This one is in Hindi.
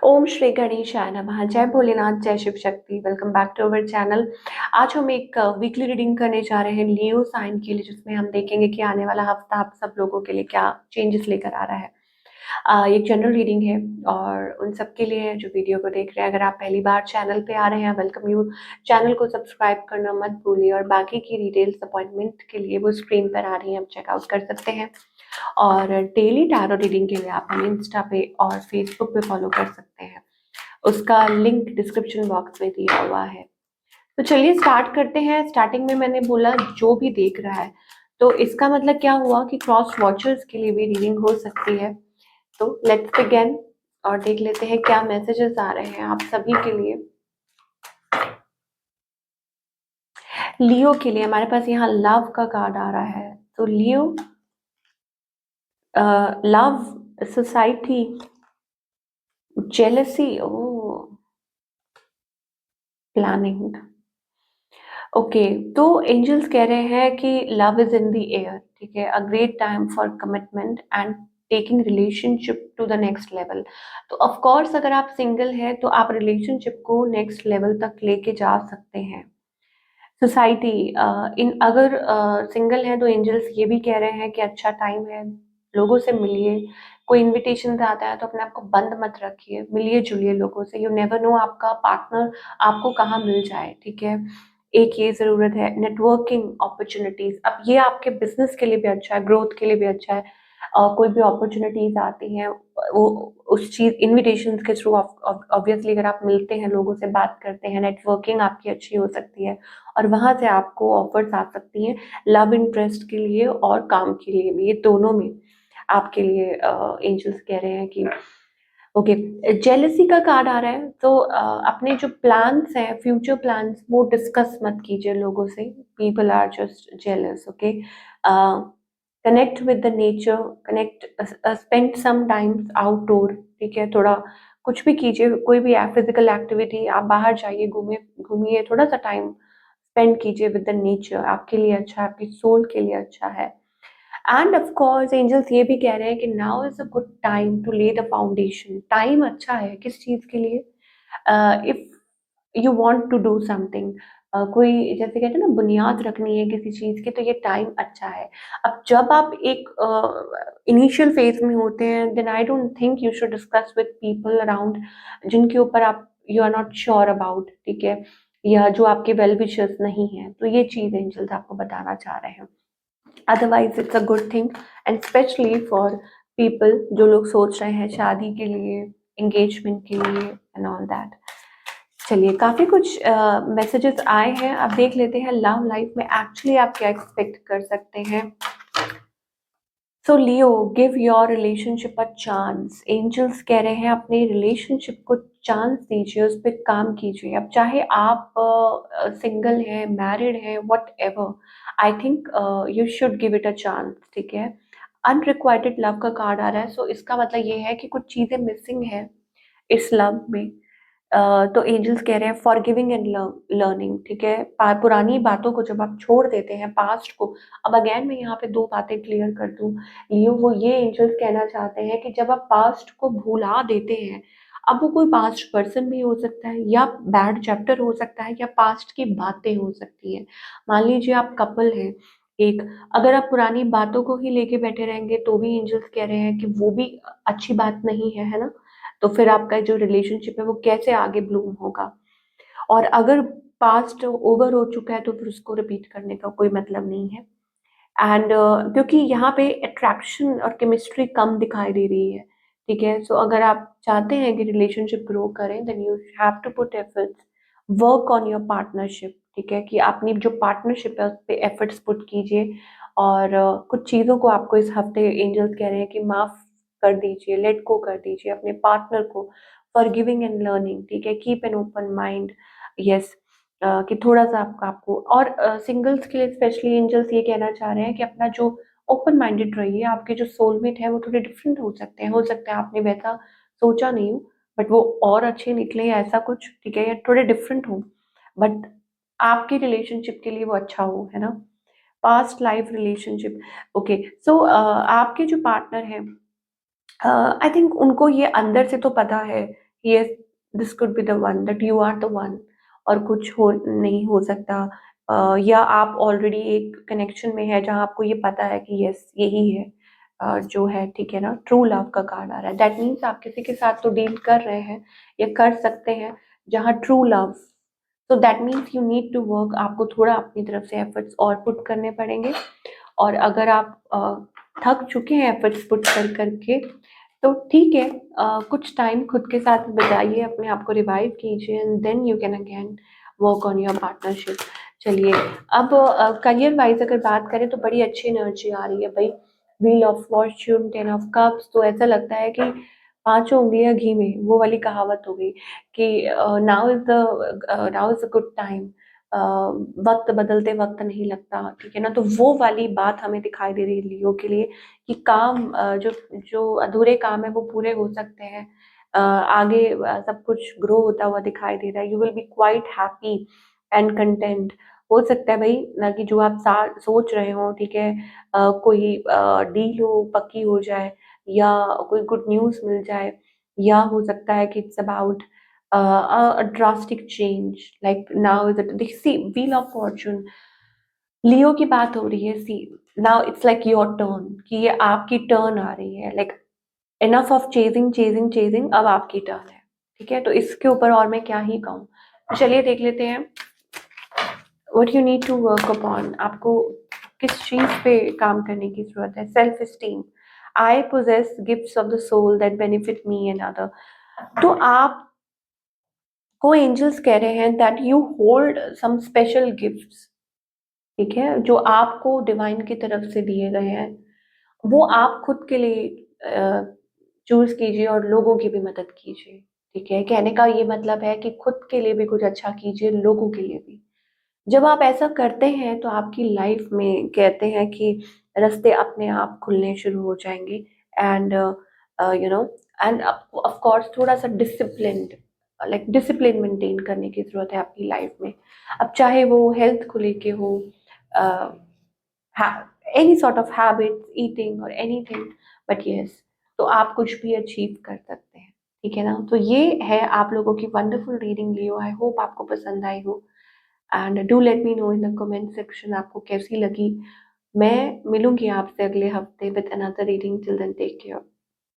ओम श्री गणेशाय नमः। जय भोलेनाथ, जय Shiv Shakti. Welcome back to our channel. आज हम एक वीकली रीडिंग करने जा रहे हैं लियो साइन के लिए, जिसमें हम देखेंगे कि आने वाला हफ्ता आप सब लोगों के लिए क्या चेंजेस लेकर आ रहा है। एक जनरल रीडिंग है और उन सब के लिए है जो वीडियो को देख रहे हैं। अगर आप पहली बार चैनल पे आ रहे हैं, वेलकम यू। चैनल को सब्सक्राइब करना मत भूलिए और बाकी की डिटेल्स अपॉइंटमेंट के लिए वो स्क्रीन पर आ रही हैं, आप चेकआउट कर सकते हैं। और डेली टैरो रीडिंग के लिए आप हमें इंस्टा पे और फेसबुक पे फॉलो कर सकते हैं, उसका लिंक डिस्क्रिप्शन बॉक्स में दिया हुआ है। तो चलिए स्टार्ट करते हैं। स्टार्टिंग में मैंने बोला जो भी देख रहा है, तो इसका मतलब क्या हुआ कि क्रॉस वॉचर्स के लिए भी रीडिंग हो सकती है। तो लेट्स बिगिन और देख लेते हैं क्या मैसेजेस आ रहे हैं आप सभी के लिए। लियो के लिए हमारे पास यहाँ लव का कार्ड आ रहा है। तो लियो, लव, सोसाइटी, जेलसी, ओ, प्लानिंग। ओके, तो एंजल्स कह रहे हैं कि love is in the air, ठीक है। A great time for commitment and taking relationship to the next level. तो ऑफ कोर्स अगर आप सिंगल हैं तो आप रिलेशनशिप को नेक्स्ट लेवल तक लेके जा सकते हैं। सोसाइटी, इन अगर सिंगल है तो एंजल्स ये भी कह रहे हैं कि अच्छा टाइम है, लोगों से मिलिए। कोई इनविटेशन आता है तो अपने आप को बंद मत रखिए, मिलिए जुलिए लोगों से। यू नेवर नो आपका पार्टनर आपको कहाँ मिल जाए, ठीक है। एक ये जरूरत है, नेटवर्किंग अपॉर्चुनिटीज। अब ये आपके बिजनेस के लिए भी अच्छा है, ग्रोथ के लिए भी अच्छा है। कोई भी अपॉर्चुनिटीज आती हैं वो उस चीज इनविटेशन के थ्रू, ऑब्वियसली अगर आप मिलते हैं, लोगों से बात करते हैं, नेटवर्किंग आपकी अच्छी हो सकती है और वहां से आपको ऑफर्स आ सकती हैं लव इंटरेस्ट के लिए और काम के लिए भी। ये दोनों में आपके लिए एंजल्स कह रहे हैं कि ओके। जेलसी का कार्ड आ रहा है, तो अपने जो प्लान्स हैं, फ्यूचर प्लान्स, वो डिस्कस मत कीजिए लोगों से। People are just jealous, okay. Connect with the nature, connect, spend some times outdoor, ठीक है। थोड़ा कुछ भी कीजिए, कोई भी फिजिकल एक्टिविटी, आप बाहर जाइए, घूमे घूमिए, थोड़ा सा टाइम स्पेंड कीजिए विद द नेचर। आपके लिए अच्छा है, आपकी सोल के लिए अच्छा है। एंड ऑफ कोर्स एंजल्स ये भी कह रहे हैं कि now is a good time to lay the foundation. Time अच्छा है किस चीज के लिए? If you want to do something, कोई जैसे कहते हैं ना, बुनियाद रखनी है किसी चीज की, तो ये टाइम अच्छा है। अब जब आप एक इनिशियल फेज में होते हैं, then I don't think you should discuss with people around जिनके ऊपर आप you are not sure about, ठीक है, या जो आपके वेल विशर्स नहीं है। तो ये चीज एंजल्स आपको बताना चाह रहे हैं। Otherwise it's a good thing, and specially for people जो लोग सोच रहे हैं शादी के लिए, एंगेजमेंट के लिए एंड ऑल दैट। चलिए, काफी कुछ मैसेजेस आए हैं, अब देख लेते हैं लव लाइफ में एक्चुअली आप क्या एक्सपेक्ट कर सकते हैं। So Leo, give your relationship a chance. Angels कह रहे हैं अपने रिलेशनशिप को चांस दीजिए, उस पर काम कीजिए। अब चाहे आप सिंगल हैं, मैरिड हैं, what ever, I think you should give it a chance, ठीक है। अनरिक्वाइटेड लव का कार्ड आ रहा है, सो इसका मतलब ये है कि कुछ चीजें मिसिंग है इस लव में। तो एंजल्स कह रहे हैं फॉरगिविंग एंड लर्निंग, ठीक है। पुरानी बातों को जब आप छोड़ देते हैं, पास्ट को। अब अगेन मैं यहाँ पे दो बातें क्लियर कर दूं लियो, वो ये एंजल्स कहना चाहते हैं कि जब आप पास्ट को भुला देते हैं, अब वो कोई पास्ट पर्सन भी हो सकता है, या बैड चैप्टर हो सकता है, या पास्ट की बातें हो सकती हैं। मान लीजिए आप कपल हैं एक, अगर आप पुरानी बातों को ही लेके बैठे रहेंगे तो भी एंजल्स कह रहे हैं कि वो भी अच्छी बात नहीं है ना। तो फिर आपका जो रिलेशनशिप है वो कैसे आगे ब्लूम होगा? और अगर पास्ट ओवर हो चुका है तो फिर उसको रिपीट करने का कोई मतलब नहीं है। एंड क्योंकि यहाँ पे अट्रैक्शन और केमिस्ट्री कम दिखाई दे रही है, ठीक है। सो अगर आप चाहते हैं कि रिलेशनशिप ग्रो करें, then you have to put efforts, work on your partnership, ठीक है। कि अपनी जो पार्टनरशिप है उस पर एफर्ट्स पुट कीजिए। और कुछ चीज़ों को आपको इस हफ्ते एंजल्स कह रहे हैं कि माफ कर दीजिए, लेट गो कर दीजिए अपने पार्टनर को। फॉरगिविंग एंड लर्निंग, ठीक है। Keep an open mind, yes. कि थोड़ा सा आपको और सिंगल्स के लिए स्पेशली एंजल्स ये कहना चाह रहे हैं कि अपना जो ओपन माइंडेड रहिए। आपके जो सोलमेट है वो थोड़े डिफरेंट हो सकते हैं, हो सकता है आपने वैसा सोचा नहीं हो, बट वो और अच्छे निकले या ऐसा कुछ, ठीक है, या थोड़े डिफरेंट हो, बट आपके रिलेशनशिप के लिए वो अच्छा हो, है ना। Past life relationship, okay. So आपके जो पार्टनर हैं, आई थिंक उनको ये अंदर से तो पता है yes this could be the one, that you are the one, और कुछ हो नहीं हो सकता। या आप ऑलरेडी एक कनेक्शन में है जहाँ आपको ये पता है कि यस यही है जो है, ठीक है ना। ट्रू लव का कार्ड आ रहा है, दैट मीन्स आप किसी के साथ तो डील कर रहे हैं या कर सकते हैं जहाँ ट्रू लव, तो that means you need to work, आपको थोड़ा अपनी तरफ से एफर्ट्स और पुट करने पड़ेंगे। और अगर आप थक चुके हैं एफर्ट्स पुट कर करके, तो ठीक है, कुछ टाइम खुद के साथ बिताइए, अपने आप को रिवाइव कीजिए, and then you can again work on your partnership. चलिए, अब करियर वाइज अगर बात करें तो बड़ी अच्छी एनर्जी आ रही है भाई। Wheel of Fortune, 10 of cups, तो ऐसा लगता है कि पांचों उंगलियां घी में, वो वाली कहावत हो गई कि now is the good time, वक्त बदलते वक्त नहीं लगता, ठीक है ना। तो वो वाली बात हमें दिखाई दे रही है लियो के लिए कि काम, जो जो अधूरे काम है वो पूरे हो सकते हैं। आगे सब कुछ ग्रो होता हुआ दिखाई दे रहा है। You will be quite happy and content. हो सकता है भाई ना कि जो आप सोच रहे हो, ठीक है, कोई डील हो, पक्की हो जाए, या कोई गुड न्यूज़ मिल जाए, या हो सकता है कि it's about a drastic change, like now is it, see wheel of fortune, Leo की बात हो रही है। See now it's like your turn, कि ये आपकी टर्न आ रही है, like enough of chasing chasing chasing, अब आपकी टर्न है, ठीक है। तो इसके ऊपर और मैं क्या ही कहूँ। तो चलिए देख लेते हैं what you need to work upon, आपको किस चीज पे काम करने की जरूरत है। Self esteem, I possess gifts of the soul that benefit me and other. तो आप को एंजल्स कह रहे हैं that you hold some special gifts, ठीक है, जो आपको डिवाइन की तरफ से दिए गए हैं, वो आप खुद के लिए चूज कीजिए और लोगों की भी मदद कीजिए, ठीक है। कहने का ये मतलब है कि खुद के लिए भी कुछ अच्छा कीजिए, लोगों के लिए भी। जब आप ऐसा करते हैं तो आपकी लाइफ में कहते हैं कि रास्ते अपने आप खुलने शुरू हो जाएंगे। And you know, end of course थोड़ा सा डिसिप्लिन्ड, लाइक डिसिप्लिन मेंटेन करने की जरूरत है अपनी लाइफ में। अब चाहे वो हेल्थ को लेके हो, any sort of habits, eating और एनीथिंग, बट यस, तो आप कुछ भी अचीव कर सकते हैं, ठीक है ना। तो ये है आप लोगों की wonderful reading Leo, I hope आपको पसंद आई हो। And do let me know in the comment section आपको कैसी लगी। मैं मिलूंगी आपसे अगले हफ्ते with another reading. Till then take care.